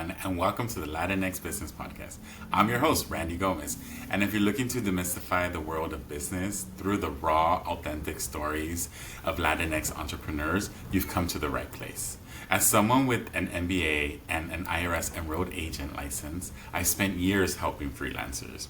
everyone, and welcome to the LatinX Business Podcast. I'm your host, Randy Gomez, and if you're looking to demystify the world of business through the raw, authentic stories of Latinx entrepreneurs, you've come to the right place. As someone with an MBA and an IRS enrolled agent license, I spent years helping freelancers,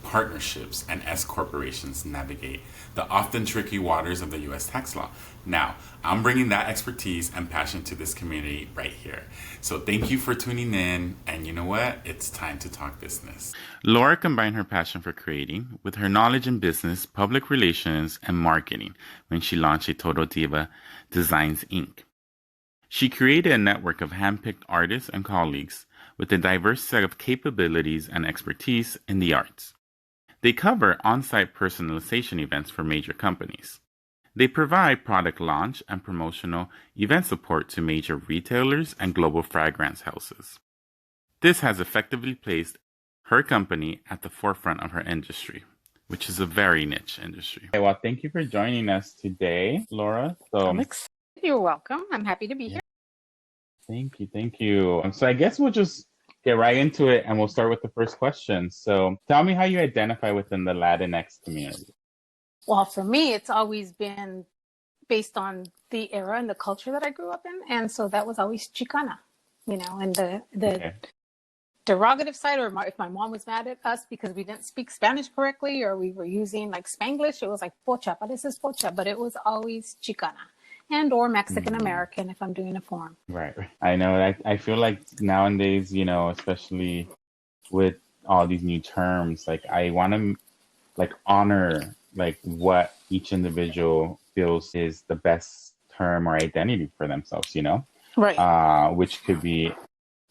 partnerships, and S corporations navigate the often tricky waters of the U.S. tax law. Now, I'm bringing that expertise and passion to this community right here. So thank you for tuning in, and you know what? It's time to talk business. Laura combined her passion for creating with her knowledge in business, public relations, and marketing when she launched A Total Diva Designs, Inc. She created a network of handpicked artists and colleagues with a diverse set of capabilities and expertise in the arts. They cover on-site personalization events for major companies. They provide product launch and promotional event support to major retailers and global fragrance houses. This has effectively placed her company at the forefront of her industry, which is a very niche industry. Well, thank you for joining us today, Laura. You're welcome. I'm happy to be here. Thank you. So I guess we'll just get right into it, and we'll start with the first question. So tell me how you identify within the Latinx community. Well, for me, it's always been based on the era and the culture that I grew up in. And so that was always Chicana, and the derogative side, or if my mom was mad at us because we didn't speak Spanish correctly, or we were using like Spanglish, it was like pocha, pareces pocha, but it was always Chicana. And or Mexican American if I'm doing a form. Right. I know. I feel like nowadays, especially with all these new terms, like I want to honor what each individual feels is the best term or identity for themselves, Right. Which could be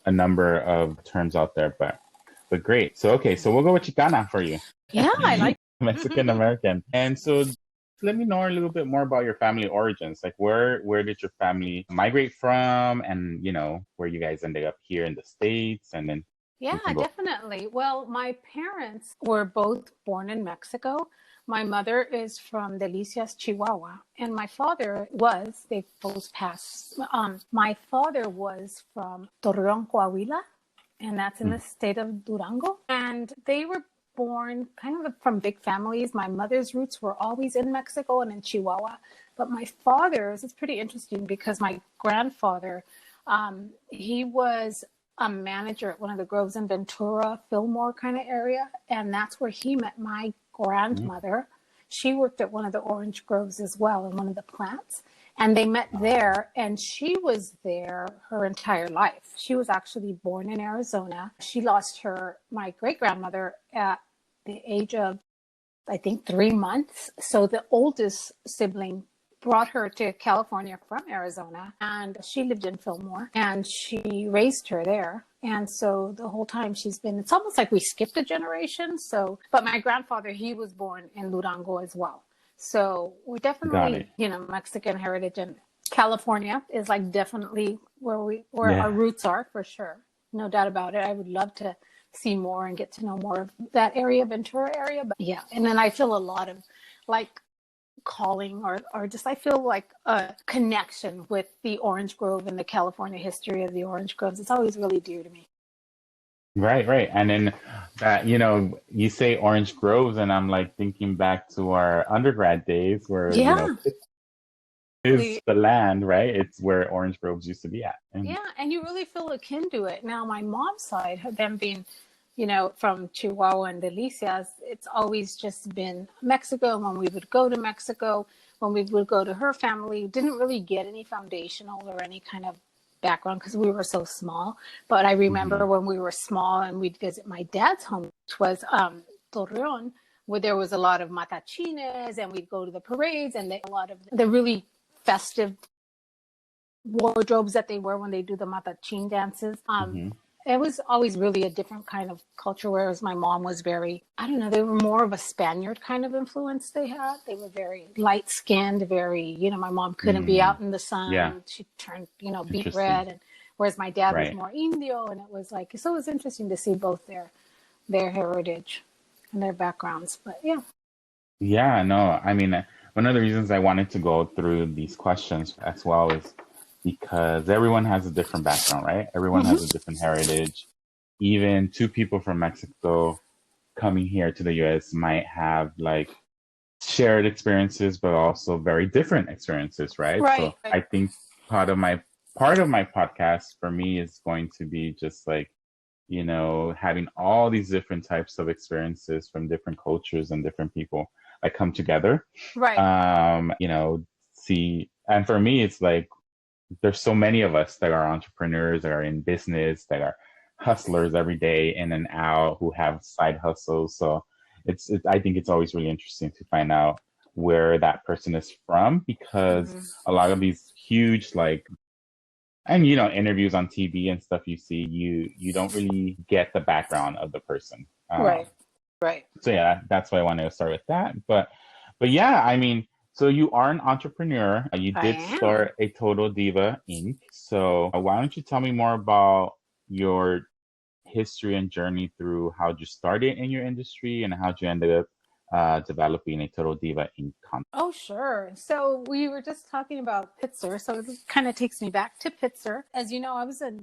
a number of terms out there, but great. So, so we'll go with Chicana for you. Yeah, I like Mexican American. And so let me know a little bit more about your family origins. Like where did your family migrate from, and where you guys ended up here in the States, and then definitely. Well, my parents were both born in Mexico. My mother is from Delicias, Chihuahua, and my father they both passed. My father was from Torreon, Coahuila, and that's in the state of Durango, and they were born kind of from big families. My mother's roots were always in Mexico and in Chihuahua, but my father's, it's pretty interesting because my grandfather, he was a manager at one of the groves in Ventura, Fillmore kind of area, and that's where he met my grandmother. She worked at one of the orange groves as well in one of the plants, and they met there, and she was there her entire life. She was actually born in Arizona. She lost my great-grandmother at the age of, I think, 3 months. So the oldest sibling brought her to California from Arizona, and she lived in Fillmore, and she raised her there. And so the whole time it's almost like we skipped a generation. But my grandfather, he was born in Durango as well. So we're definitely, Mexican heritage, and California is definitely where our roots are, for sure. No doubt about it. I would love to see more and get to know more of that area, Ventura area. But yeah, and then I feel a lot of calling or just I feel like a connection with the Orange Grove and the California history of the Orange Groves. It's always really dear to me. Right. And then that, you say Orange Groves, and I'm thinking back to our undergrad days where, is the land, right? It's where Orange Groves used to be at. And you really feel akin to it. Now, my mom's side, them being, from Chihuahua and Delicias, it's always just been Mexico. When we would go to Mexico, when we would go to her family, didn't really get any foundational or any kind of background because we were so small. But I remember when we were small and we'd visit my dad's home, which was Torreon, where there was a lot of matachines, and we'd go to the parades, and a lot of the really festive wardrobes that they wear when they do the matachin dances. It was always really a different kind of culture, whereas my mom was very, they were more of a Spaniard kind of influence they had. They were very light-skinned, very, my mom couldn't be out in the sun. Yeah. She turned, beet red, and whereas my dad was more Indio, and it was so it was interesting to see both their heritage and their backgrounds, but yeah. Yeah, no, I mean, one of the reasons I wanted to go through these questions as well is because everyone has a different background, right? Everyone has a different heritage. Even two people from Mexico coming here to the US might have like shared experiences, but also very different experiences, right? Right. So I think part of my podcast for me is going to be just like, having all these different types of experiences from different cultures and different people that come together. Right. See, and for me, it's like there's so many of us that are entrepreneurs, that are in business, that are hustlers every day in and out, who have side hustles. So I think it's always really interesting to find out where that person is from, because a lot of these huge and interviews on TV and stuff you see, you don't really get the background of the person. Right. Right. So yeah, that's why I wanted to start with that. But yeah, I mean, so you are an entrepreneur. You I did am. start A Total Diva Inc. So why don't you tell me more about your history and journey through how you started in your industry and how you ended up developing A Total Diva Inc. concept? Oh, sure. So we were just talking about Pitzer. So this kind of takes me back to Pitzer. As you know, I was a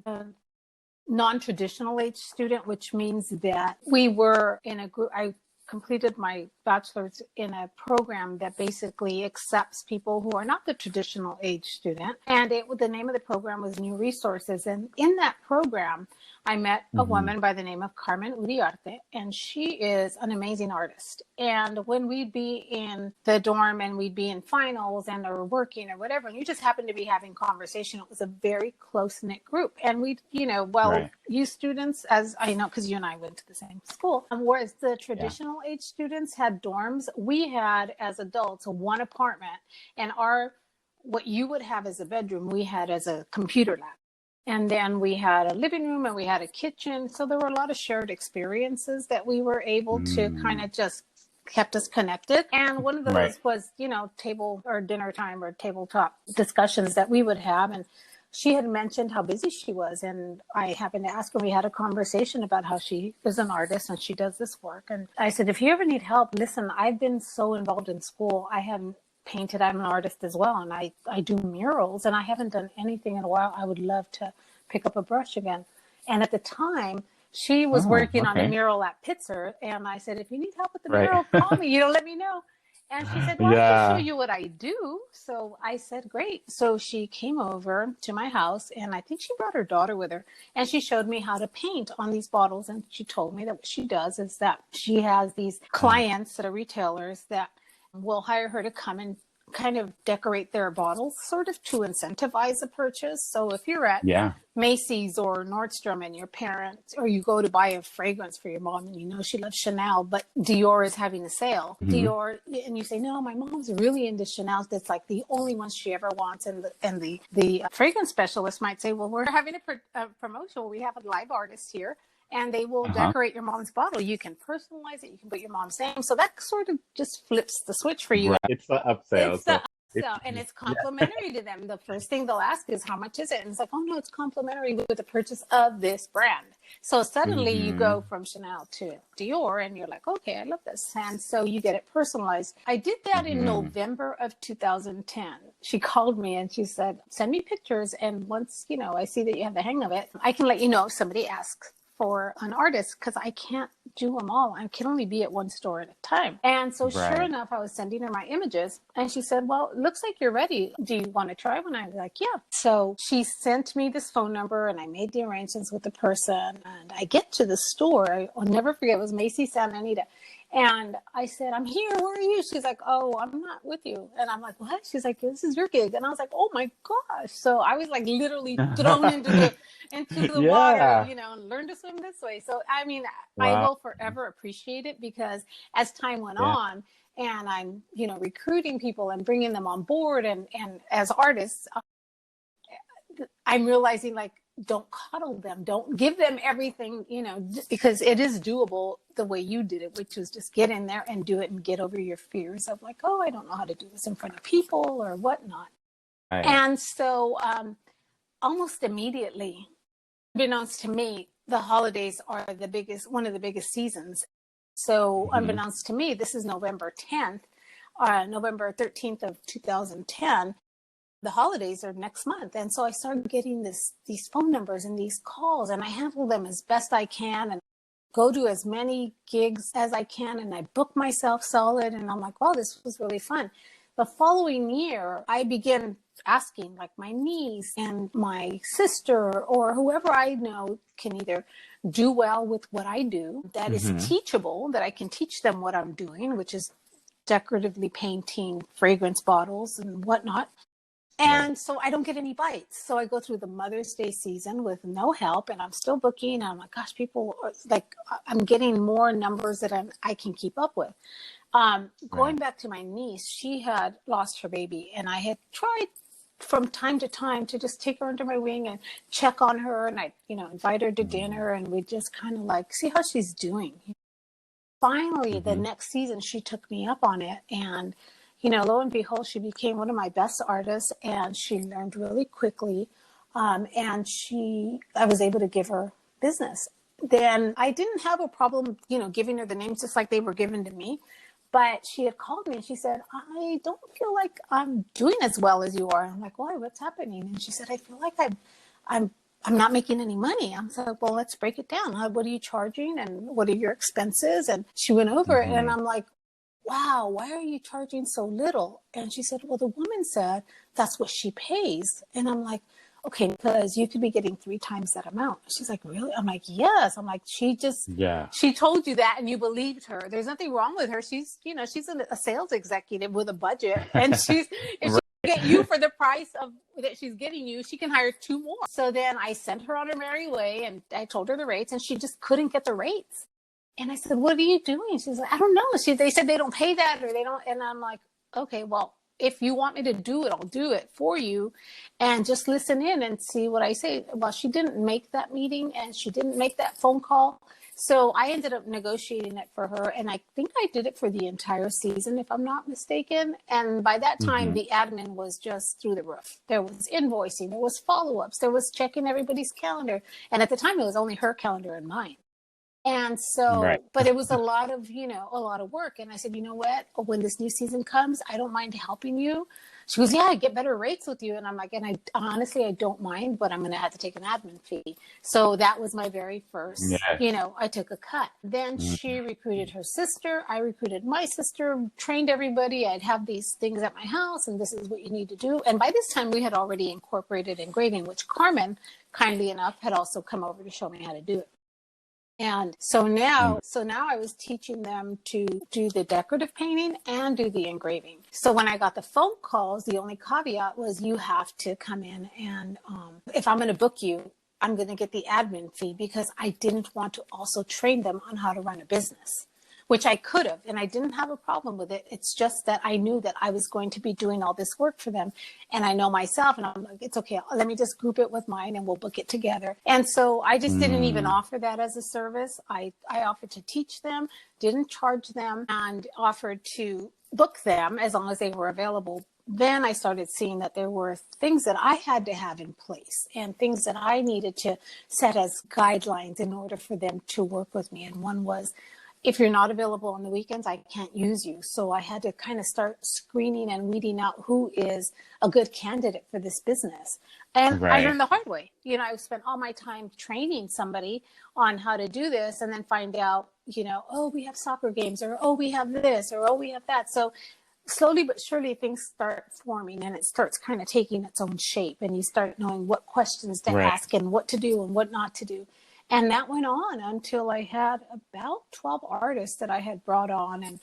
non-traditional age student, which means that we were in a group. I completed my bachelor's in a program that basically accepts people who are not the traditional age student. And the name of the program was New Resources. And in that program, I met a woman by the name of Carmen Uriarte, and she is an amazing artist. And when we'd be in the dorm and we'd be in finals and or working or whatever, and you just happened to be having conversation, it was a very close-knit group. And we, Right. you students, as I know, because you and I went to the same school, whereas the traditional age students had dorms, we had, as adults, one apartment, and what you would have as a bedroom, we had as a computer lab. And then we had a living room and we had a kitchen. So there were a lot of shared experiences that we were able to kind of just kept us connected. And one of those was, table or dinner time or tabletop discussions that we would have. And she had mentioned how busy she was. And I happened to ask her, we had a conversation about how she is an artist and she does this work. And I said, if you ever need help, listen, I've been so involved in school. I haven't painted. I'm an artist as well, and I do murals, and I haven't done anything in a while. I would love to pick up a brush again. And at the time, she was working on a mural at Pitzer, and I said, if you need help with the mural, call me, let me know. And she said, well, I can show you what I do. So I said, great. So she came over to my house, and I think she brought her daughter with her, and she showed me how to paint on these bottles. And she told me that what she does is that she has these clients that are retailers that will hire her to come and kind of decorate their bottles, sort of to incentivize a purchase. So if you're at Macy's or Nordstrom and your parents, or you go to buy a fragrance for your mom and she loves Chanel, but Dior is having a sale. Dior, and you say, no, my mom's really into Chanel. That's like the only one she ever wants. And the fragrance specialist might say, well, we're having a promotion. We have a live artist here, and they will decorate your mom's bottle. You can personalize it. You can put your mom's name. So that sort of just flips the switch for you. Right. It's the upsell. It's the upsell, and it's complimentary to them. The first thing they'll ask is, how much is it? And it's like, oh, no, it's complimentary with the purchase of this brand. So suddenly you go from Chanel to Dior, and you're like, okay, I love this. And so you get it personalized. I did that in November of 2010. She called me and she said, send me pictures. And once, I see that you have the hang of it, I can let you know if somebody asks for an artist, because I can't do them all. I can only be at one store at a time. And so sure enough, I was sending her my images, and she said, well, it looks like you're ready. Do you want to try one? I was like, yeah. So she sent me this phone number, and I made the arrangements with the person, and I get to the store. I'll never forget, it was Macy's Santa Anita. And I said, I'm here. Where are you? She's like, oh, I'm not with you. And I'm like, what? She's like, this is your gig. And I was like, oh my gosh. So I was like literally thrown into the water, and learned to swim this way. So, I mean, I will forever appreciate it, because as time went on and I'm, recruiting people and bringing them on board, and as artists, I'm realizing, like, don't coddle them. Don't give them everything, because it is doable the way you did it, which was just get in there and do it and get over your fears of like, oh, I don't know how to do this in front of people or whatnot. And so almost immediately, unbeknownst to me, the holidays are one of the biggest seasons. So unbeknownst to me, this is November 13th of 2010. the holidays are next month. And so I started getting these phone numbers and these calls, and I handle them as best I can and go to as many gigs as I can. And I book myself solid. And I'm like, wow, this was really fun. The following year, I began asking like my niece and my sister or whoever I know can either do well with what I do, that is teachable, that I can teach them what I'm doing, which is decoratively painting fragrance bottles and whatnot. And so I don't get any bites. So I go through the Mother's Day season with no help, and I'm still booking. And I'm like, gosh, people are like, I'm getting more numbers that I can keep up with. Going back to my niece, she had lost her baby, and I had tried from time to time to just take her under my wing and check on her. And I, invite her to dinner, and we just kind of like see how she's doing. Finally, the next season, she took me up on it. And, lo and behold, she became one of my best artists, and she learned really quickly. And I was able to give her business. Then I didn't have a problem, giving her the names just like they were given to me. But she had called me and she said, I don't feel like I'm doing as well as you are. I'm like, why? What's happening? And she said, I feel like I'm not making any money. I'm like, well, let's break it down. What are you charging and what are your expenses? And she went over it, and I'm like, wow, why are you charging so little? And she said, well, the woman said that's what she pays. And I'm like, okay, because you could be getting 3 times that amount. She's like, really? I'm like, yes. I'm like, she told you that and you believed her. There's nothing wrong with her. She's, she's a sales executive with a budget, and if she get you for the price of that she's getting you, she can hire 2 more. So then I sent her on her merry way, and I told her the rates, and she just couldn't get the rates. And I said, what are you doing? She's like, I don't know. They said they don't pay that, or they don't. And I'm like, okay, well, if you want me to do it, I'll do it for you, and just listen in and see what I say. Well, she didn't make that meeting, and she didn't make that phone call. So I ended up negotiating it for her. And I think I did it for the entire season, if I'm not mistaken. And by that time, the admin was just through the roof. There was invoicing, there was follow-ups, there was checking everybody's calendar. And at the time, it was only her calendar and mine. And so, but it was a lot of work. And I said, you know what, when this new season comes, I don't mind helping you. She goes, yeah, I get better rates with you. And I'm like, and I honestly don't mind, but I'm going to have to take an admin fee. So that was my very first, I took a cut. Then she recruited her sister. I recruited my sister, trained everybody. I'd have these things at my house, and this is what you need to do. And by this time we had already incorporated engraving, which Carmen, kindly enough, had also come over to show me how to do it. And so now I was teaching them to do the decorative painting and do the engraving. So when I got the phone calls, the only caveat was you have to come in, and if I'm going to book you, I'm going to get the admin fee, because I didn't want to also train them on how to run a business, which I could have, and I didn't have a problem with it. It's just that I knew that I was going to be doing all this work for them, and I know myself, and I'm like, it's okay. Let me just group it with mine, and we'll book it together. And so I just didn't even offer that as a service. I offered to teach them, didn't charge them, and offered to book them as long as they were available. Then I started seeing that there were things that I had to have in place and things that I needed to set as guidelines in order for them to work with me. And one was, if you're not available on the weekends, I can't use you. So I had to kind of start screening and weeding out who is a good candidate for this business. And I learned the hard way. I spent all my time training somebody on how to do this, and then find out, oh, we have soccer games, or, oh, we have this, or, oh, we have that. So slowly but surely things start forming, and it starts kind of taking its own shape, and you start knowing what questions to ask and what to do and what not to do. And that went on until I had about 12 artists that I had brought on and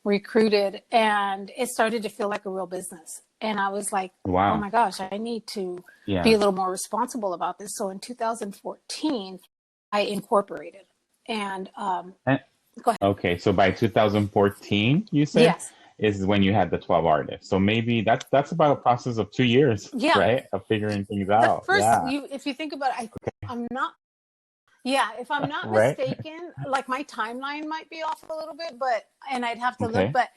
recruited, and it started to feel like a real business. And I was like, wow, oh my gosh, I need to be a little more responsible about this. So in 2014, I incorporated. And go ahead. Okay, so by 2014, you said? Yes. Is when you had the 12 artists. So maybe that's about a process of 2 years, right? Of figuring things out. First, if you think about it, if I'm not mistaken, like my timeline might be off a little bit, and I'd have to look, but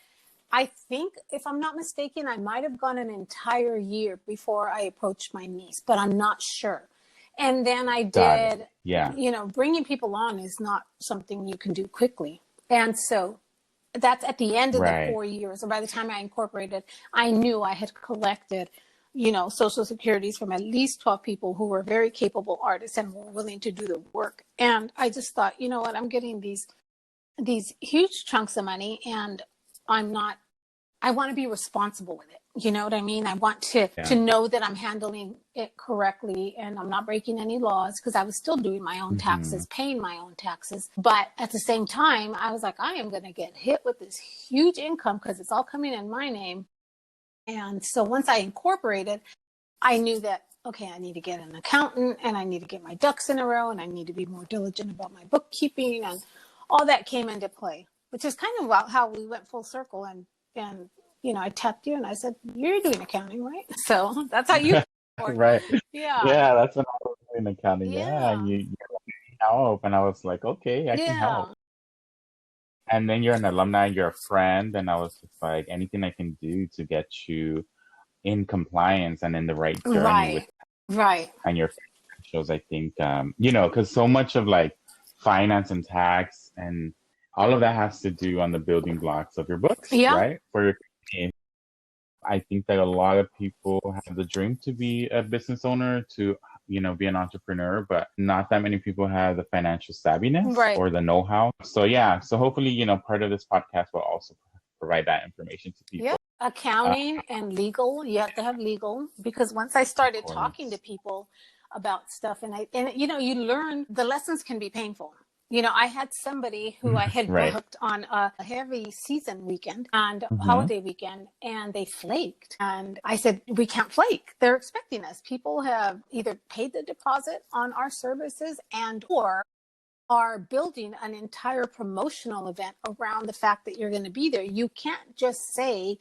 I think if I'm not mistaken, I might have gone an entire year before I approached my niece, but I'm not sure. And then I did, bringing people on is not something you can do quickly. And so that's at the end of the 4 years. And by the time I incorporated, I knew I had collected social securities from at least 12 people who were very capable artists and were willing to do the work. And I just thought, you know what, I'm getting these huge chunks of money, and I want to be responsible with it. You know what I mean? I want to know that I'm handling it correctly and I'm not breaking any laws, because I was still doing my own taxes, paying my own taxes. But at the same time, I was like, I am going to get hit with this huge income because it's all coming in my name. And so once I incorporated, I knew that, okay, I need to get an accountant and I need to get my ducks in a row and I need to be more diligent about my bookkeeping, and all that came into play, which is kind of about how we went full circle. And I tapped you and I said, you're doing accounting, right? So that's how you right. Yeah. Yeah, that's when I was doing accounting. Yeah, and you help, and I was like, okay, I can help. And then you're an alumni, you're a friend, and I was just like, anything I can do to get you in compliance and in the right journey with and your financials, I think, because so much of like finance and tax and all of that has to do on the building blocks of your books, right? For your company. I think that a lot of people have the dream to be a business owner, to be an entrepreneur, but not that many people have the financial savviness or the know-how. So hopefully, part of this podcast will also provide that information to people. Accounting and legal, you have to have legal, because once I started talking to people about stuff, and you learn the lessons can be painful. I had somebody who I had booked on a heavy season weekend and holiday weekend, and they flaked. And I said, we can't flake. They're expecting us. People have either paid the deposit on our services or are building an entire promotional event around the fact that you're going to be there. You can't just say,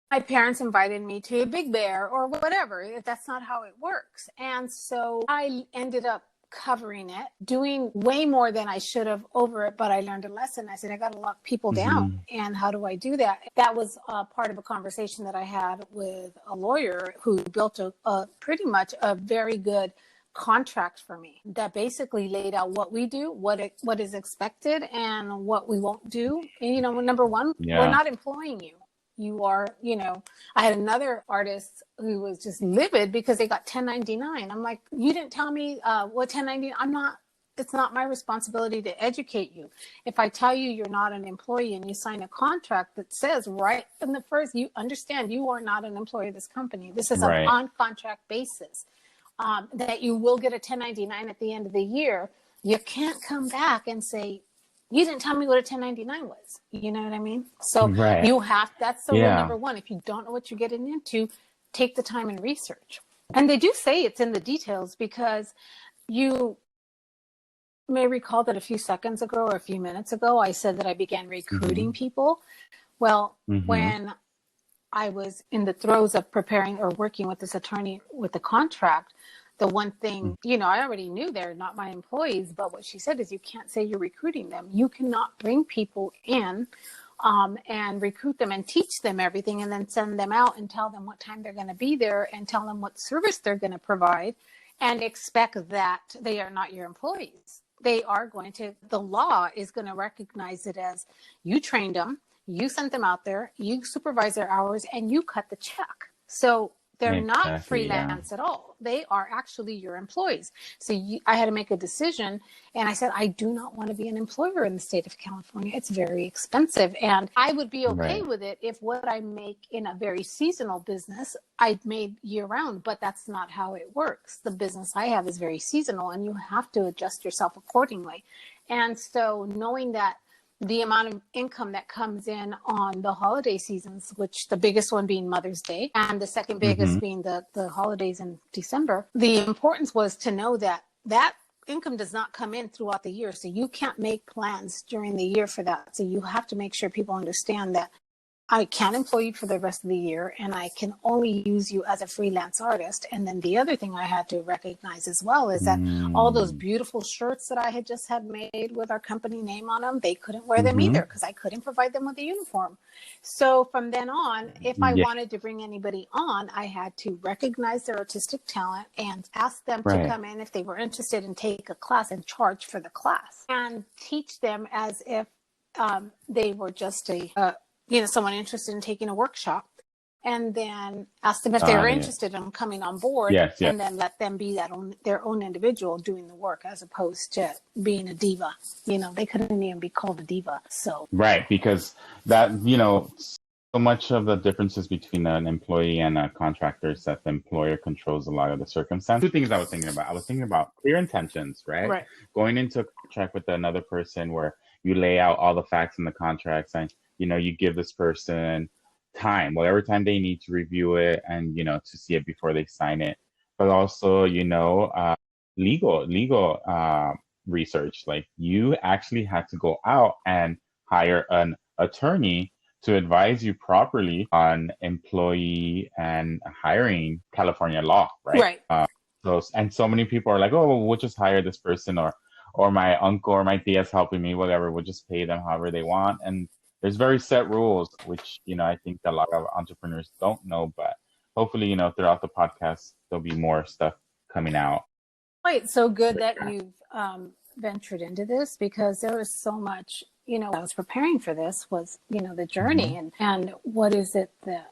my parents invited me to Big Bear or whatever. That's not how it works. And so I ended up covering it, doing way more than I should have over it, but I learned a lesson. I said, I got to lock people down. And how do I do that? That was part of a conversation that I had with a lawyer who built a pretty much a very good contract for me that basically laid out what we do, what is expected, and what we won't do. And, number one, we're not employing you. You are, I had another artist who was just livid because they got 1099. I'm like, you didn't tell me what 1099, it's not my responsibility to educate you. If I tell you you're not an employee and you sign a contract that says right in the first, you understand you are not an employee of this company. This is an on contract basis, that you will get a 1099 at the end of the year. You can't come back and say, you didn't tell me what a 1099 was. You know what I mean? So that's the rule number one. If you don't know what you're getting into, take the time and research. And they do say it's in the details, because you may recall that a few seconds ago or a few minutes ago, I said that I began recruiting people. Well, when I was in the throes of preparing or working with this attorney with the contract, the one thing, I already knew they're not my employees, but what she said is, you can't say you're recruiting them. You cannot bring people in and recruit them and teach them everything and then send them out and tell them what time they're going to be there and tell them what service they're going to provide and expect that they are not your employees. They are the law is going to recognize it as, you trained them, you sent them out there, you supervise their hours, and you cut the check. So they're not freelance at all. They are actually your employees. So I had to make a decision, and I said, I do not want to be an employer in the state of California. It's very expensive, and I would be okay with it if what I make in a very seasonal business, I made year round, but that's not how it works. The business I have is very seasonal, and you have to adjust yourself accordingly. And so knowing that the amount of income that comes in on the holiday seasons, which the biggest one being Mother's Day and the second biggest being the holidays in December, the importance was to know that income does not come in throughout the year. So you can't make plans during the year for that. So you have to make sure people understand that I can't employ you for the rest of the year, and I can only use you as a freelance artist. And then the other thing I had to recognize as well is that all those beautiful shirts that I had just had made with our company name on them, they couldn't wear them either, because I couldn't provide them with a uniform. So from then on, if I wanted to bring anybody on, I had to recognize their artistic talent and ask them to come in if they were interested and take a class and charge for the class, and teach them as if they were just someone interested in taking a workshop. and then ask them if they were interested in coming on board, and then let them be their own individual doing the work, as opposed to being a diva. They couldn't even be called a diva. So right, because that, so much of the differences between an employee and a contractor is that the employer controls a lot of the circumstances. Two things I was thinking about. I was thinking about clear intentions, right? Going into a contract with another person where you lay out all the facts in the contracts, and you give this person time, whatever time they need to review it, and to see it before they sign it. But also, legal research. Like, you actually had to go out and hire an attorney to advise you properly on employee and hiring California law, right? So many people are like, oh, well, we'll just hire this person, or my uncle or my tia's helping me, whatever. We'll just pay them however they want. And there's very set rules, which, I think a lot of entrepreneurs don't know, but hopefully, throughout the podcast, there'll be more stuff coming out. Right. So good that you've ventured into this, because there was so much, I was preparing for this was, the journey and what is it that,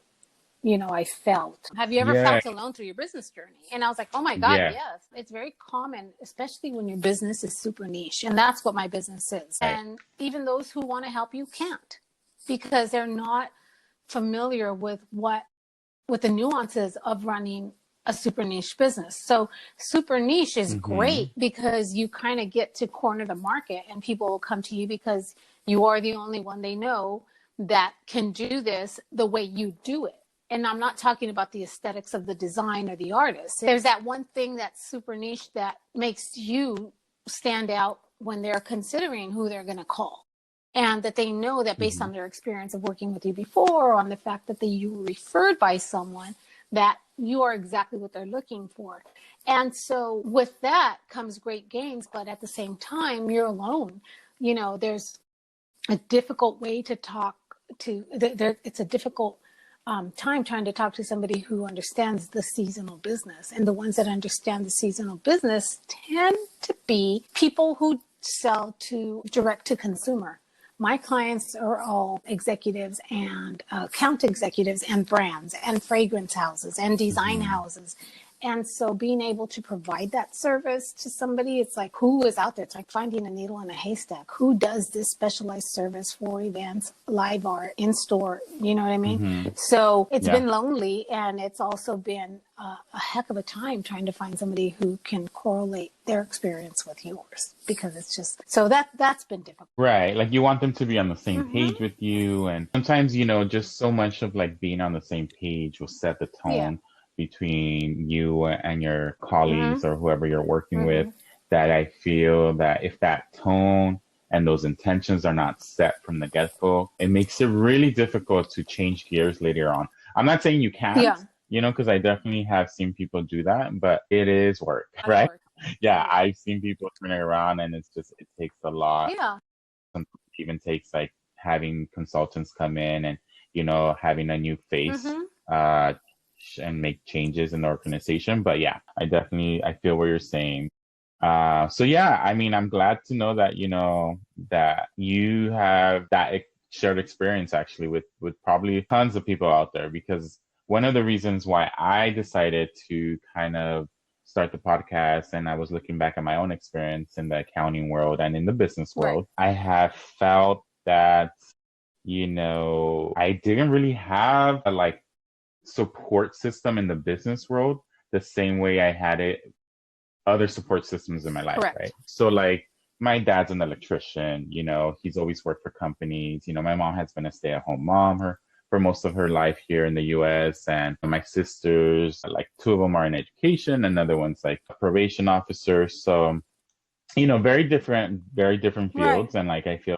I felt. Have you ever felt alone through your business journey? And I was like, oh my God, yes. It's very common, especially when your business is super niche. And that's what my business is. And even those who want to help you can't, because they're not familiar with the nuances of running a super niche business. So super niche is great, because you kind of get to corner the market, and people will come to you because you are the only one they know that can do this the way you do it. And I'm not talking about the aesthetics of the design or the artist. There's that one thing that's super niche that makes you stand out when they're considering who they're going to call. And that they know that based on their experience of working with you before, or on the fact that you were referred by someone, that you are exactly what they're looking for. And so with that comes great gains, but at the same time, you're alone. There's a difficult way to talk to, it's a difficult time trying to talk to somebody who understands the seasonal business. And the ones that understand the seasonal business tend to be people who sell direct to consumer. My clients are all executives and account executives and brands and fragrance houses and design houses. And so being able to provide that service to somebody, it's like, who is out there? It's like finding a needle in a haystack. Who does this specialized service for events, live art, in-store? You know what I mean? So it's been lonely, and it's also been a heck of a time trying to find somebody who can correlate their experience with yours, because it's just, so that's been difficult. Right. Like, you want them to be on the same page with you. And sometimes, just so much of like being on the same page will set the tone between you and your colleagues or whoever you're working with, that I feel that if that tone and those intentions are not set from the get-go, it makes it really difficult to change gears later on. I'm not saying you can't, because I definitely have seen people do that, but it is work, right? I've seen people turn it around, and it takes a lot. Sometimes it even takes like having consultants come in and, having a new face, and make changes in the organization. But I feel what you're saying. So I mean, I'm glad to know that, that you have that shared experience actually with probably tons of people out there, because one of the reasons why I decided to kind of start the podcast, and I was looking back at my own experience in the accounting world and in the business world, I have felt that, I didn't really have a support system in the business world the same way I had other support systems in my life, right? So my dad's an electrician, he's always worked for companies. My mom has been a stay-at-home mom for most of her life here in the US. And my sisters, two of them are in education, another one's a probation officer. So, very different fields. And I feel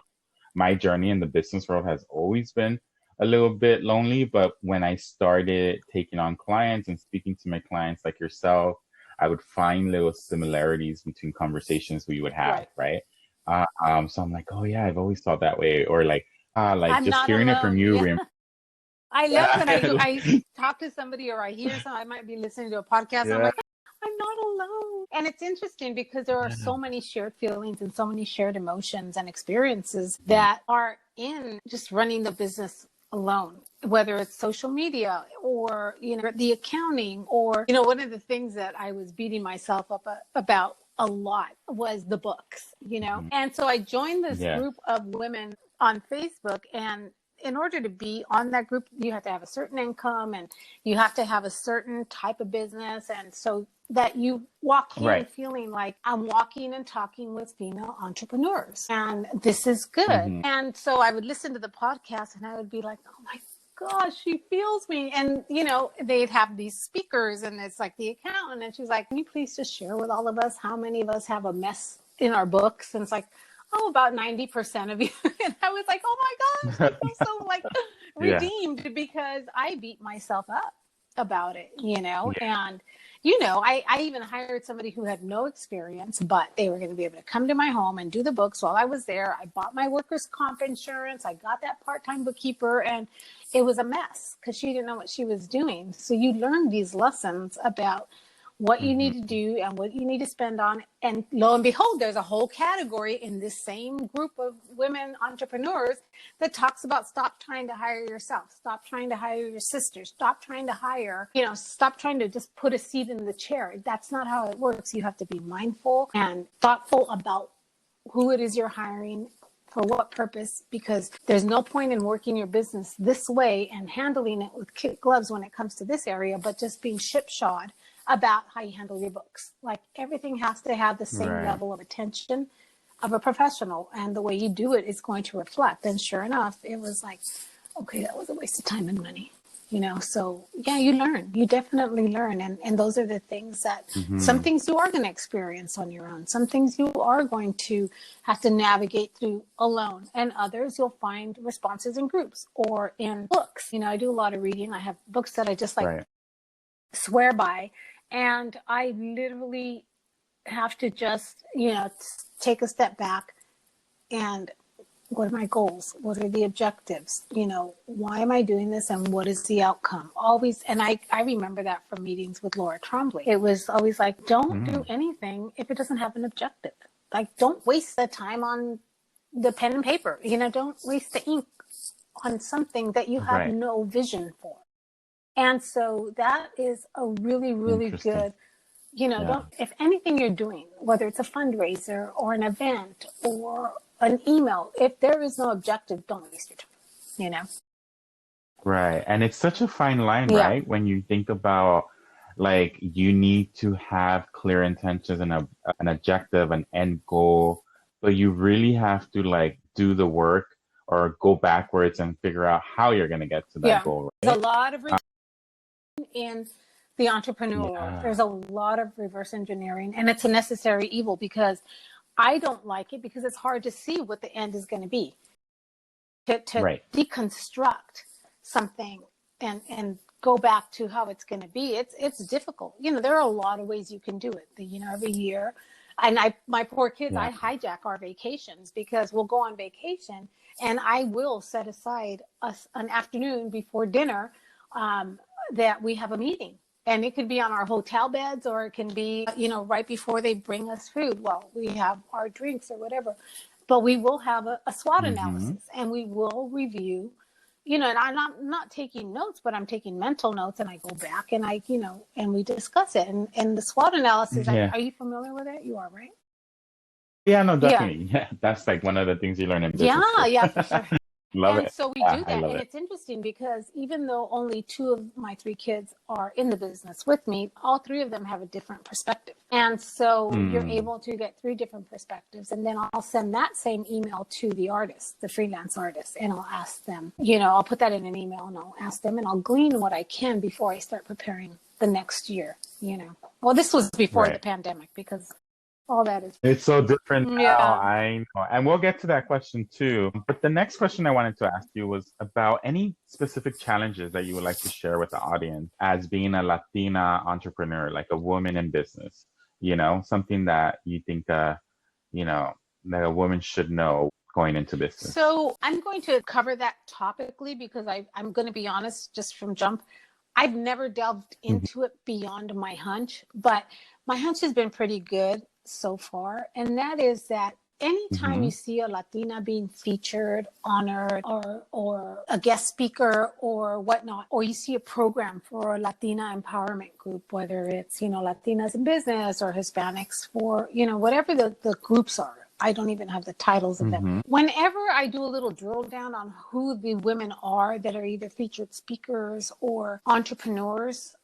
my journey in the business world has always been a little bit lonely, but when I started taking on clients and speaking to my clients like yourself, I would find little similarities between conversations we would have, right? So I'm like, oh yeah, I've always thought that way, or just hearing it from you. I love when I talk to somebody, or I hear something. I might be listening to a podcast. I'm like, I'm not alone. And it's interesting because there are so many shared feelings and so many shared emotions and experiences that are in just running the business alone. whether it's social media or, the accounting or, one of the things that I was beating myself up about a lot was the books, And so I joined this group of women on Facebook, and in order to be on that group, you have to have a certain income and you have to have a certain type of business. And so that you walk in feeling like I'm walking and talking with female entrepreneurs and this is good. And so I would listen to the podcast and I would be like, oh my gosh, she feels me. And, they'd have these speakers and it's like the accountant. And she's like, can you please just share with all of us how many of us have a mess in our books? And it's like, oh, about 90% of you. And I was like, oh my gosh, I feel so redeemed because I beat myself up about it, and, I even hired somebody who had no experience, but they were going to be able to come to my home and do the books while I was there. I bought my workers' comp insurance. I got that part-time bookkeeper, and it was a mess because she didn't know what she was doing. So you learn these lessons about what you need to do and what you need to spend on. And lo and behold, there's a whole category in this same group of women entrepreneurs that talks about stop trying to hire yourself, stop trying to hire your sisters, stop trying to hire, stop trying to just put a seat in the chair. That's not how it works. You have to be mindful and thoughtful about who it is you're hiring, for what purpose, because there's no point in working your business this way and handling it with kid gloves when it comes to this area, but just being shipshod about how you handle your books. Like everything has to have the same level of attention of a professional, and the way you do it is going to reflect. And sure enough, it was like, okay, that was a waste of time and money, So yeah, you definitely learn. And those are the things that some things you are going to experience on your own. Some things you are going to have to navigate through alone, and others you'll find responses in groups or in books. I do a lot of reading. I have books that I just swear by. And I literally have to just, take a step back and what are my goals? What are the objectives? Why am I doing this? And what is the outcome? Always. And I remember that from meetings with Laura Trombley. It was always like, don't do anything if it doesn't have an objective. Like, don't waste the time on the pen and paper. Don't waste the ink on something that you have no vision for. And so that is a really, really good, if anything you're doing, whether it's a fundraiser or an event or an email, if there is no objective, don't waste your time, Right. And it's such a fine line, right? When you think about you need to have clear intentions and an objective, an end goal, but you really have to do the work or go backwards and figure out how you're going to get to that goal. Right? There's a lot of in the entrepreneurial world. There's a lot of reverse engineering, and it's a necessary evil because I don't like it because it's hard to see what the end is going to be. To deconstruct something and go back to how it's going to be, it's difficult. There are a lot of ways you can do it. Every year, and my poor kids, I hijack our vacations because we'll go on vacation and I will set aside an afternoon before dinner that we have a meeting. And it could be on our hotel beds, or it can be, right before they bring us food. Well, we have our drinks or whatever, but we will have a SWOT analysis, and we will review, and I'm not taking notes, but I'm taking mental notes, and I go back and and we discuss it. And the SWOT analysis, are you familiar with it? You are, right? Yeah, no, definitely. Yeah. That's one of the things you learn in business. Yeah, for sure. Love and it. So we do that. And it's interesting because even though only 2 of my 3 kids are in the business with me, all 3 of them have a different perspective. And so you're able to get 3 different perspectives. And then I'll send that same email to the artist, the freelance artist, and I'll ask them, I'll put that in an email and I'll ask them and I'll glean what I can before I start preparing the next year, Well, this was before the pandemic because all that is. It's so different now, I know. And we'll get to that question too. But the next question I wanted to ask you was about any specific challenges that you would like to share with the audience as being a Latina entrepreneur, like a woman in business, something that you think, that a woman should know going into business. So I'm going to cover that topically because I'm going to be honest, just from jump, I've never delved into it beyond my hunch, but my hunch has been pretty good so far. And that is that anytime you see a Latina being featured, honored, or a guest speaker or whatnot, or you see a program for a Latina empowerment group, whether it's, Latinas in business or Hispanics for, whatever the groups are. I don't even have the titles of them. Whenever I do a little drill down on who the women are that are either featured speakers or entrepreneurs,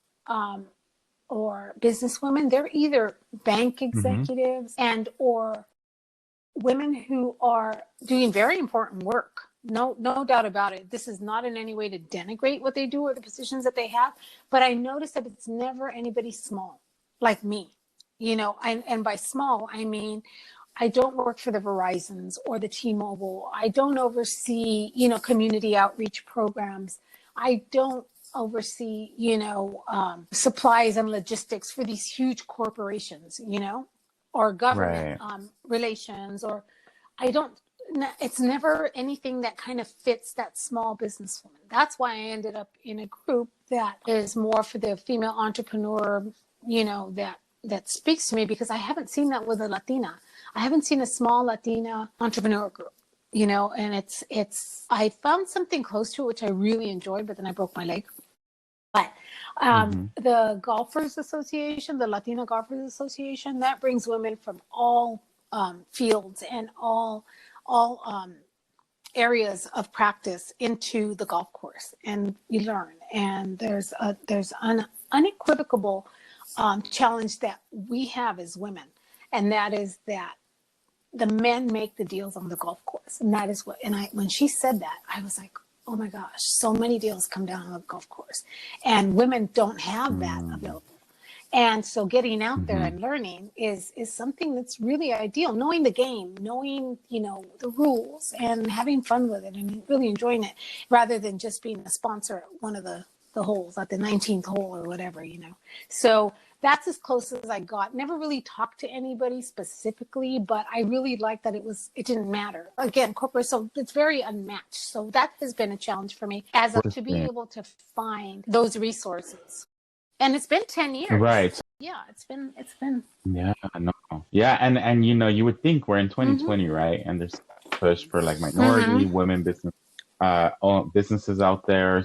or businesswomen, they're either bank executives and or women who are doing very important work. No doubt about it. This is not in any way to denigrate what they do or the positions that they have, but I notice that it's never anybody small like me, and by small, I mean, I don't work for the Verizons or the T-Mobile. I don't oversee, community outreach programs. I don't oversee, supplies and logistics for these huge corporations, or government relations, or it's never anything that kind of fits that small businesswoman. That's why I ended up in a group that is more for the female entrepreneur, that speaks to me, because I haven't seen that with a Latina. I haven't seen a small Latina entrepreneur group, and I found something close to it, which I really enjoyed, but then I broke my leg. But the Golfers Association, the Latina Golfers Association, that brings women from all fields and all areas of practice into the golf course, and you learn. And there's an unequivocal challenge that we have as women, and that is that the men make the deals on the golf course, and that is when she said that, I was like, oh my gosh, so many deals come down on the golf course, and women don't have that available. And so getting out there and learning is something that's really ideal. Knowing the game, knowing, the rules, and having fun with it and really enjoying it, rather than just being a sponsor at one of the holes, at the 19th hole or whatever, So that's as close as I got. Never really talked to anybody specifically, but I really liked that it didn't matter. Again, corporate, so it's very unmatched. So that has been a challenge for me to be able to find those resources. And it's been 10 years. Right. Yeah, it's been. Yeah, no. Yeah, and you would think we're in 2020, right? And there's push for like minority women businesses out there.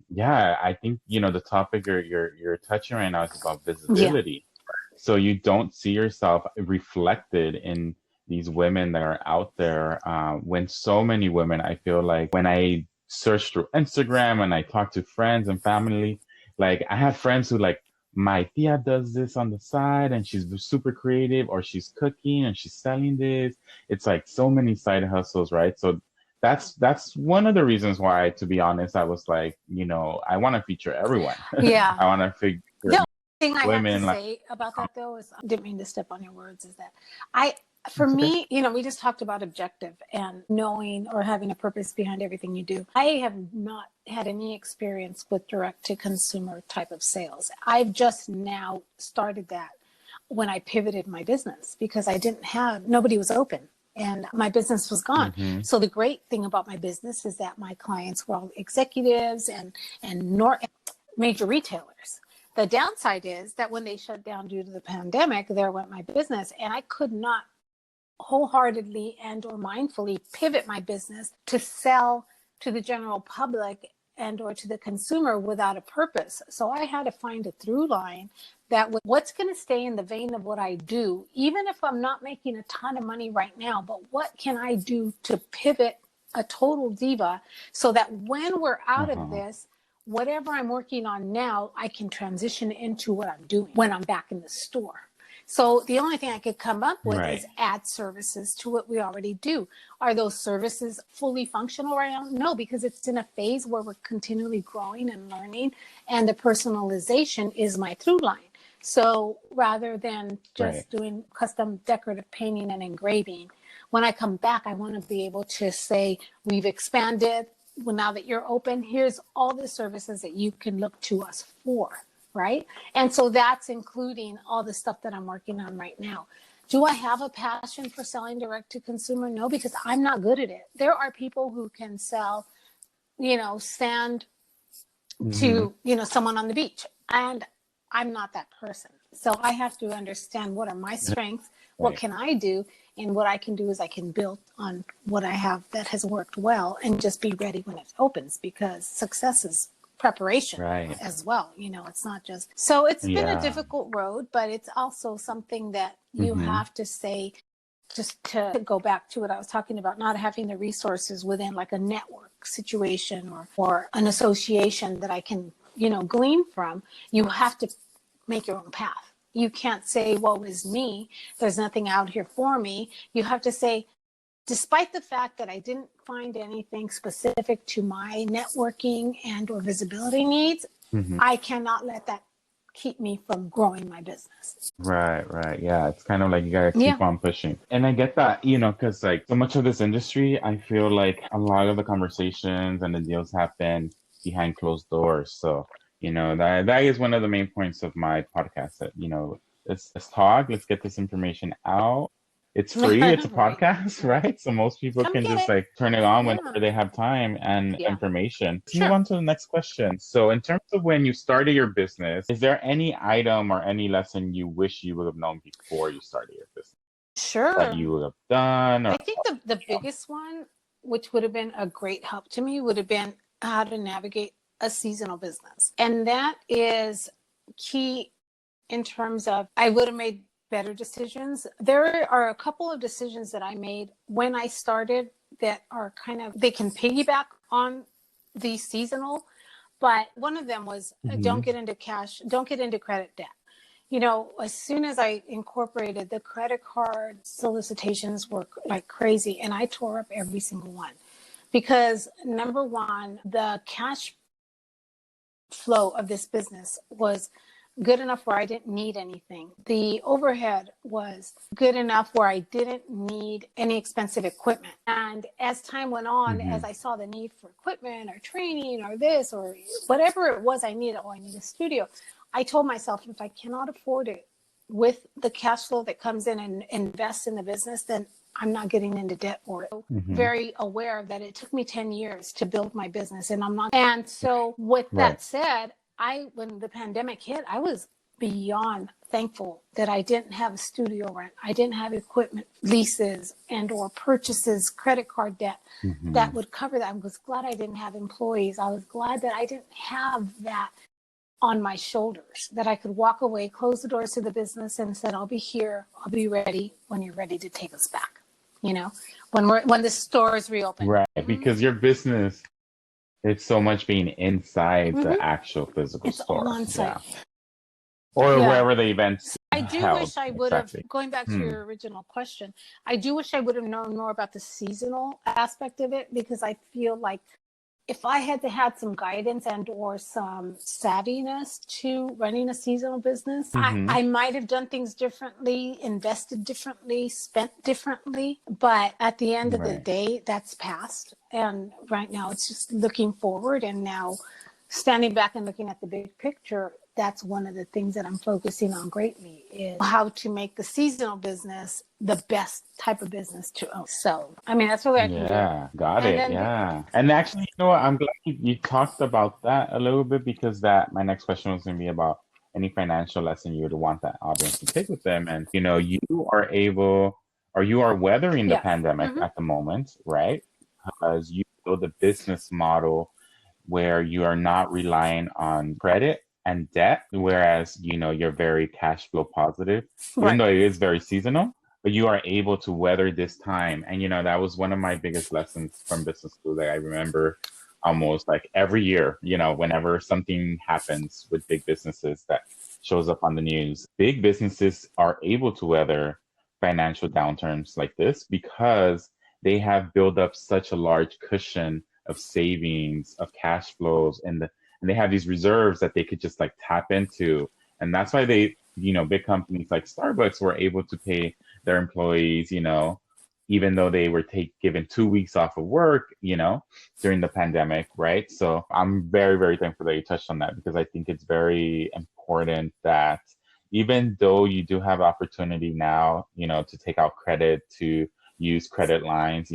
Yeah, I think the topic you're touching right now is about visibility. Yeah. So you don't see yourself reflected in these women that are out there. When so many women, I feel like when I search through Instagram and I talk to friends and family, like I have friends who like, my tia does this on the side and she's super creative, or she's cooking and she's selling this. It's like so many side hustles, right? So that's one of the reasons why, to be honest, I was like, I want to feature everyone. Yeah. I want to figure the thing I women have to say about that, though, is I didn't mean to step on your words, is that for me, we just talked about objective and knowing or having a purpose behind everything you do. I have not had any experience with direct to consumer type of sales. I've just now started that when I pivoted my business, because nobody was open and my business was gone. So the great thing about my business is that my clients were all executives and major retailers. The downside is that when they shut down due to the pandemic, there went my business, and I could not wholeheartedly and or mindfully pivot my business to sell to the general public and or to the consumer without a purpose. So I had to find a through line that what's going to stay in the vein of what I do, even if I'm not making a ton of money right now, but what can I do to pivot a total diva so that when we're out of this, whatever I'm working on now, I can transition into what I'm doing when I'm back in the store. So the only thing I could come up with is add services to what we already do. Are those services fully functional right now? No, because it's in a phase where we're continually growing and learning, and the personalization is my through line. So rather than just doing custom decorative painting and engraving, when I come back, I want to be able to say, we've expanded. Well, now that you're open, here's all the services that you can look to us for. Right. And so that's including all the stuff that I'm working on right now. Do I have a passion for selling direct to consumer? No, because I'm not good at it. There are people who can sell, sand to, someone on the beach. And I'm not that person. So I have to understand, what are my strengths? What can I do? And what I can do is I can build on what I have that has worked well and just be ready when it opens, because success is preparation as well. It's not just, so it's been a difficult road, but it's also something that you have to say, just to go back to what I was talking about, not having the resources within like a network situation or an association that I can, glean from. You have to make your own path. You can't say, woe is me, there's nothing out here for me. You have to say, despite the fact that I didn't find anything specific to my networking and or visibility needs, I cannot let that keep me from growing my business. Right. Yeah, it's kind of like you gotta keep on pushing. And I get that, because like so much of this industry, I feel like a lot of the conversations and the deals happen behind closed doors. So, that is one of the main points of my podcast, that, let's talk, let's get this information out. It's free, it's a podcast, right? So most people can just like turn it on whenever they have time and information. Let's move on to the next question. So in terms of when you started your business, is there any item or any lesson you wish you would have known before you started your business? Sure. That you would have done? Or, I think the biggest one, which would have been a great help to me, would have been how to navigate a seasonal business. And that is key in terms of, I would have made better decisions. There are a couple of decisions that I made when I started that are kind of, they can piggyback on the seasonal, but one of them was don't get into credit debt. As soon as I incorporated, the credit card solicitations were like crazy, and I tore up every single one because, number one, the cash flow of this business was good enough where I didn't need anything. The overhead was good enough where I didn't need any expensive equipment. And as time went on, as I saw the need for equipment or training or this or whatever it was I needed, I need a studio, I told myself, if I cannot afford it with the cash flow that comes in and invest in the business, then I'm not getting into debt for it. Very aware that it took me 10 years to build my business, and I'm not. And so with that said, when the pandemic hit, I was beyond thankful that I didn't have a studio rent. I didn't have equipment leases and or purchases, credit card debt that would cover that. I was glad I didn't have employees. I was glad that I didn't have that on my shoulders, that I could walk away, close the doors to the business and said, I'll be here. I'll be ready when you're ready to take us back. When the stores reopen. Right. Because your business, it's so much being inside the actual physical store. All on site. Or wherever the events I do wish I would have, going back to your original question, I do wish I would have known more about the seasonal aspect of it, because I feel like if I had to have some guidance and or some savviness to running a seasonal business, I might have done things differently, invested differently, spent differently. But at the end of the day, that's past. And right now it's just looking forward. And now standing back and looking at the big picture, that's one of the things that I'm focusing on greatly, is how to make the seasonal business the best type of business to own. So, I mean, that's what I can do. Yeah, got it. And actually, what? I'm glad you talked about that a little bit, because my next question was going to be about any financial lesson you would want that audience to take with them. And, you are weathering the pandemic at the moment, right? Because you build a business model where you are not relying on credit and debt, whereas, you're very cash flow positive, even though it is very seasonal, but you are able to weather this time. And, that was one of my biggest lessons from business school that I remember almost like every year, whenever something happens with big businesses that shows up on the news, big businesses are able to weather financial downturns like this because they have built up such a large cushion of savings, of cash flows, and they have these reserves that they could just like tap into. And that's why they, big companies like Starbucks were able to pay their employees, even though they were given 2 weeks off of work, during the pandemic, right? So I'm very, very thankful that you touched on that, because I think it's very important that even though you do have opportunity now, to take out credit, to use credit lines,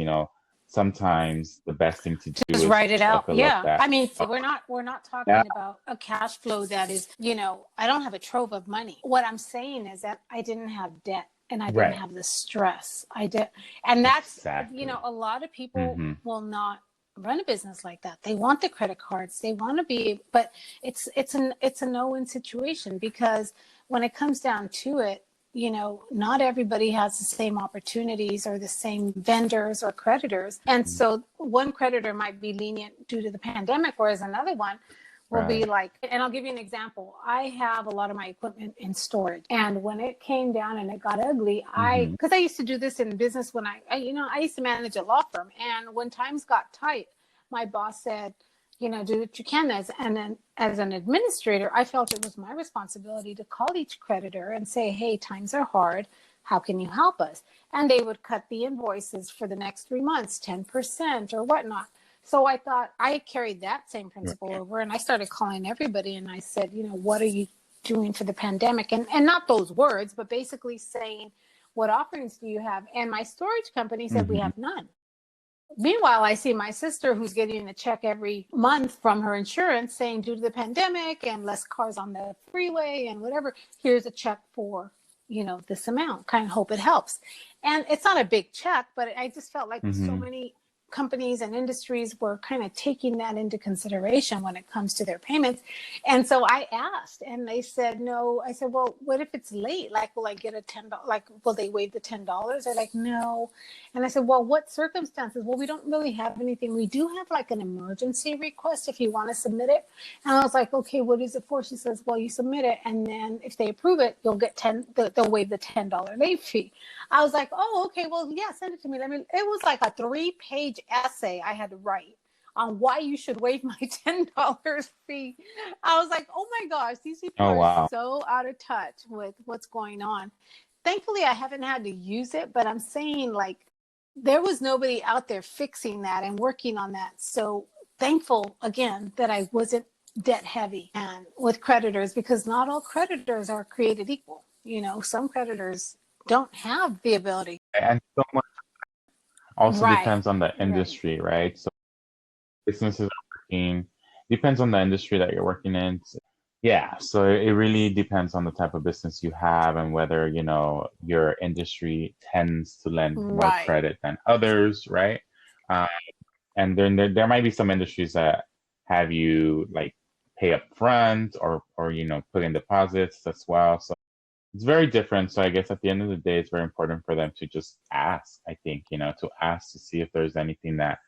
sometimes the best thing to do is write it out. I mean, we're not talking about a cash flow that is, I don't have a trove of money. What I'm saying is that I didn't have debt and I didn't Right. have the stress. I did. And that's, Exactly. a lot of people Mm-hmm. will not run a business like that. They want the credit cards. They want to be, but it's a no-win situation, because when it comes down to it, not everybody has the same opportunities or the same vendors or creditors. And so one creditor might be lenient due to the pandemic, whereas another one will be Right. like, and I'll give you an example. I have a lot of my equipment in storage. And when it came down and it got ugly, Mm-hmm. because I used to do this in business when I used to manage a law firm. And when times got tight, my boss said, do what you can. And then as an administrator, I felt it was my responsibility to call each creditor and say, hey, times are hard. How can you help us? And they would cut the invoices for the next 3 months, 10% or whatnot. So I thought I carried that same principle over, and I started calling everybody and I said, what are you doing for the pandemic? And not those words, but basically saying, what offerings do you have? And my storage company said, we Mm-hmm. have none. Meanwhile, I see my sister who's getting a check every month from her insurance saying, due to the pandemic and less cars on the freeway and whatever, here's a check for, this amount. Kind of hope it helps. And it's not a big check, but I just felt like so Mm-hmm. many companies and industries were kind of taking that into consideration when it comes to their payments. And so I asked, and they said no. I said, well, what if it's late? Like, will I get a $10? Like, will they waive the $10? They're like, no. And I said, well, what circumstances? Well, we don't really have anything. We do have like an emergency request if you want to submit it. And I was like, okay, what is it for? She says, well, you submit it, and then if they approve it, you'll get they'll waive the $10 late fee. I was like, oh, okay, well, yeah, send it to me. It was like a 3-page essay I had to write on why you should waive my $10 fee. I was like, oh my gosh, these people are so out of touch with what's going on. Thankfully, I haven't had to use it, but I'm saying, like, there was nobody out there fixing that and working on that. So thankful, again, that I wasn't debt heavy and with creditors, because not all creditors are created equal. Some creditors don't have the ability. And so much also depends on the industry, right? So businesses are working, depends on the industry that you're working in. Yeah, so it really depends on the type of business you have and whether, your industry tends to lend more credit than others, right? And then there might be some industries that have you like pay up front or put in deposits as well. So it's very different. So I guess at the end of the day, it's very important for them to just ask, I think, to ask to see if there's anything that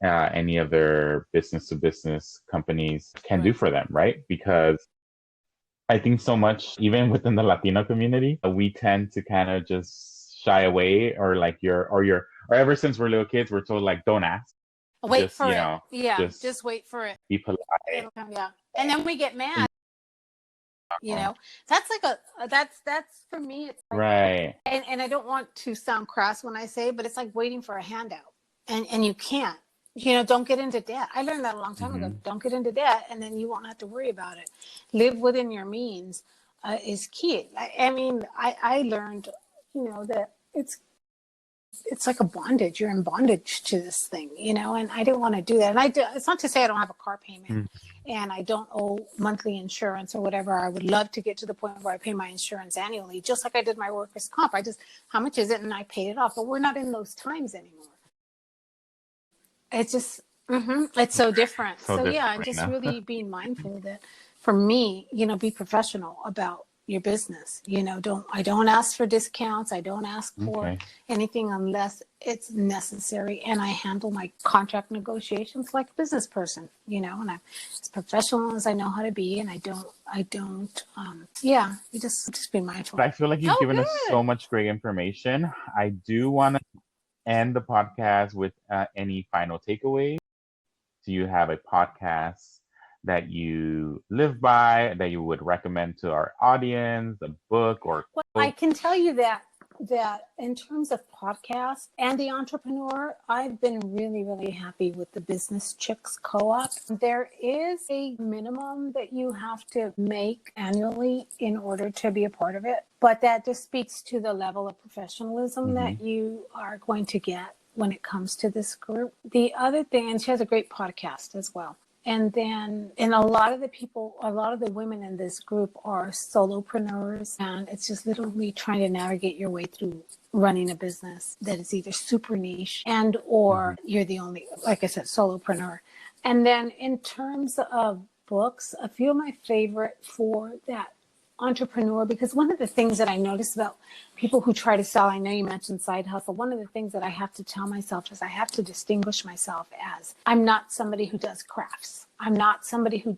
any other business to business companies can do for them, right? Because I think so much, even within the Latino community, we tend to kind of just shy away, or like or ever since we're little kids, we're told like, don't ask. Wait for it. Yeah, just wait for it. Be polite. Yeah. And then we get mad. That's like that's for me. It's like, right. And I don't want to sound crass when I say, but it's like waiting for a handout, and you can't. Don't get into debt. I learned that a long time ago. Don't get into debt, and then you won't have to worry about it. Live within your means is key. I mean, I learned, that it's like a bondage. You're in bondage to this thing, and I didn't want to do that. And it's not to say I don't have a car payment and I don't owe monthly insurance or whatever. I would love to get to the point where I pay my insurance annually, just like I did my workers' comp. How much is it? And I paid it off, but we're not in those times anymore. It's just, it's so different. So yeah, and just really being mindful that for me, be professional about your business. I don't ask for discounts. I don't ask for anything unless it's necessary. And I handle my contract negotiations like a business person, and I'm as professional as I know how to be. And you just be mindful. But I feel like you've given us so much great information. I do want to end the podcast with any final takeaways. Do you have a podcast that you live by, that you would recommend to our audience, a book or... Well, I can tell you that in terms of podcasts and the entrepreneur, I've been really, really happy with the Business Chicks Co-op. There is a minimum that you have to make annually in order to be a part of it, but that just speaks to the level of professionalism that you are going to get when it comes to this group. The other thing, and she has a great podcast as well. And then, and a lot of the women in this group are solopreneurs, and it's just literally trying to navigate your way through running a business that is either super niche and or you're the only, like I said, solopreneur. And then in terms of books, a few of my favorite for that entrepreneur, because one of the things that I notice about people who try to sell, I know you mentioned side hustle, one of the things that I have to tell myself is I have to distinguish myself as I'm not somebody who does crafts. I'm not somebody who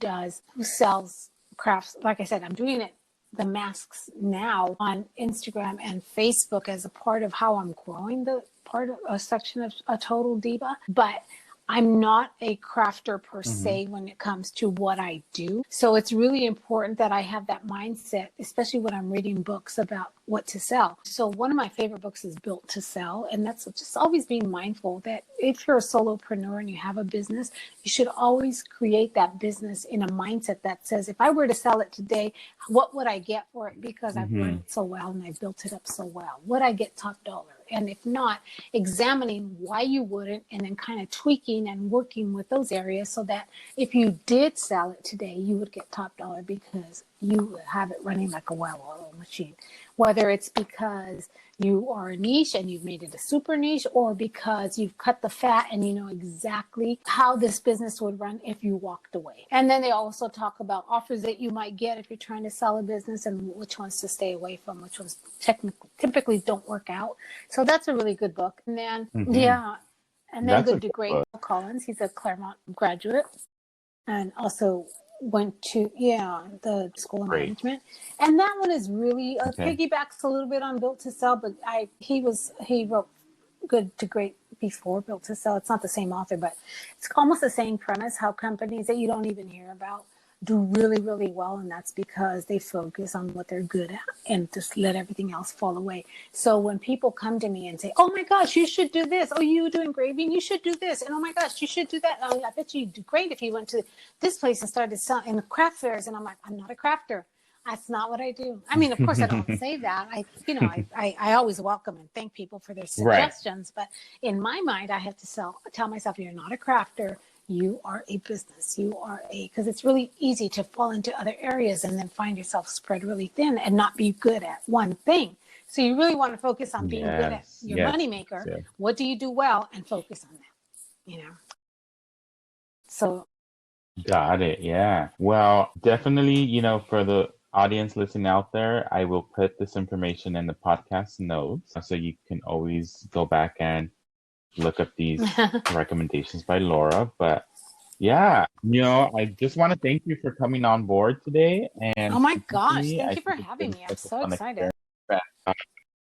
sells crafts. Like I said, I'm doing it, the masks now on Instagram and Facebook as a part of how I'm growing the part of a section of A Total Diva. But I'm not a crafter per se when it comes to what I do. So it's really important that I have that mindset, especially when I'm reading books about what to sell. So one of my favorite books is Built to Sell. And that's just always being mindful that if you're a solopreneur and you have a business, you should always create that business in a mindset that says, if I were to sell it today, what would I get for it? Because I've learned it so well and I built it up so well. Would I get top dollar? And if not, examining why you wouldn't, and then kind of tweaking and working with those areas so that if you did sell it today, you would get top dollar because you have it running like a well-oiled machine. Whether it's because you are a niche and you've made it a super niche, or because you've cut the fat and you know exactly how this business would run if you walked away. And then they also talk about offers that you might get if you're trying to sell a business and which ones to stay away from, which ones typically don't work out. So that's a really good book. And then, and then Good to Great, Collin. He's a Claremont graduate and also went to the school of management, and that one is really piggybacks a little bit on Built to Sell, but he wrote Good to Great before Built to Sell. It's not the same author, but it's almost the same premise, how companies that you don't even hear about do really, really well, and that's because they focus on what they're good at and just let everything else fall away. So when people come to me and say, oh my gosh, you should do this, oh, you do engraving, you should do this, and oh my gosh, you should do that, I bet you'd do great if you went to this place and started selling in the craft fairs. And I'm like, I'm not a crafter. That's not what I do. I mean, of course I don't say that. I always welcome and thank people for their suggestions, but in my mind, I have to tell myself, you're not a crafter. You are a business. Because it's really easy to fall into other areas and then find yourself spread really thin and not be good at one thing. So you really want to focus on being good at your moneymaker. Yes. What do you do well, and focus on that, So. Got it. Yeah. Well, definitely, for the audience listening out there, I will put this information in the podcast notes so you can always go back and look up these recommendations by Laura. But yeah, I just want to thank you for coming on board today. And oh my gosh, thank you for having me. I'm so excited.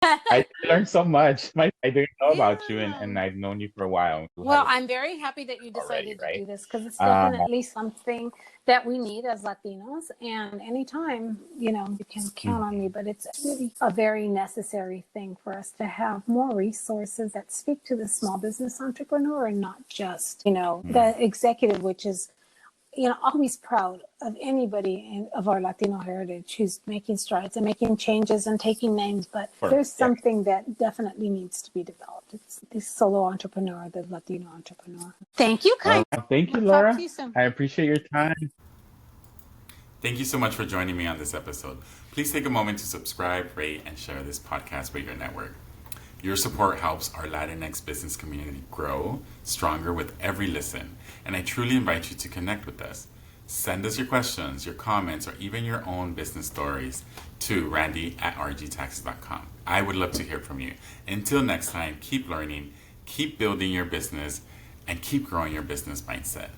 I learned so much. I didn't know about you, and I've known you for a while. Well, I'm very happy that you decided to do this, because it's definitely something that we need as Latinos. And anytime, you can count on me, but it's really a very necessary thing for us to have more resources that speak to the small business entrepreneur and not just, the executive, which is, always proud of anybody of our Latino heritage who's making strides and making changes and taking names. But there's something that definitely needs to be developed. It's the solo entrepreneur, the Latino entrepreneur. Thank you, Kai. Thank you, Laura. I appreciate your time. Thank you so much for joining me on this episode. Please take a moment to subscribe, rate, and share this podcast with your network. Your support helps our LatinX business community grow stronger with every listen, and I truly invite you to connect with us. Send us your questions, your comments, or even your own business stories to randy@rgtaxes.com. I would love to hear from you. Until next time, keep learning, keep building your business, and keep growing your business mindset.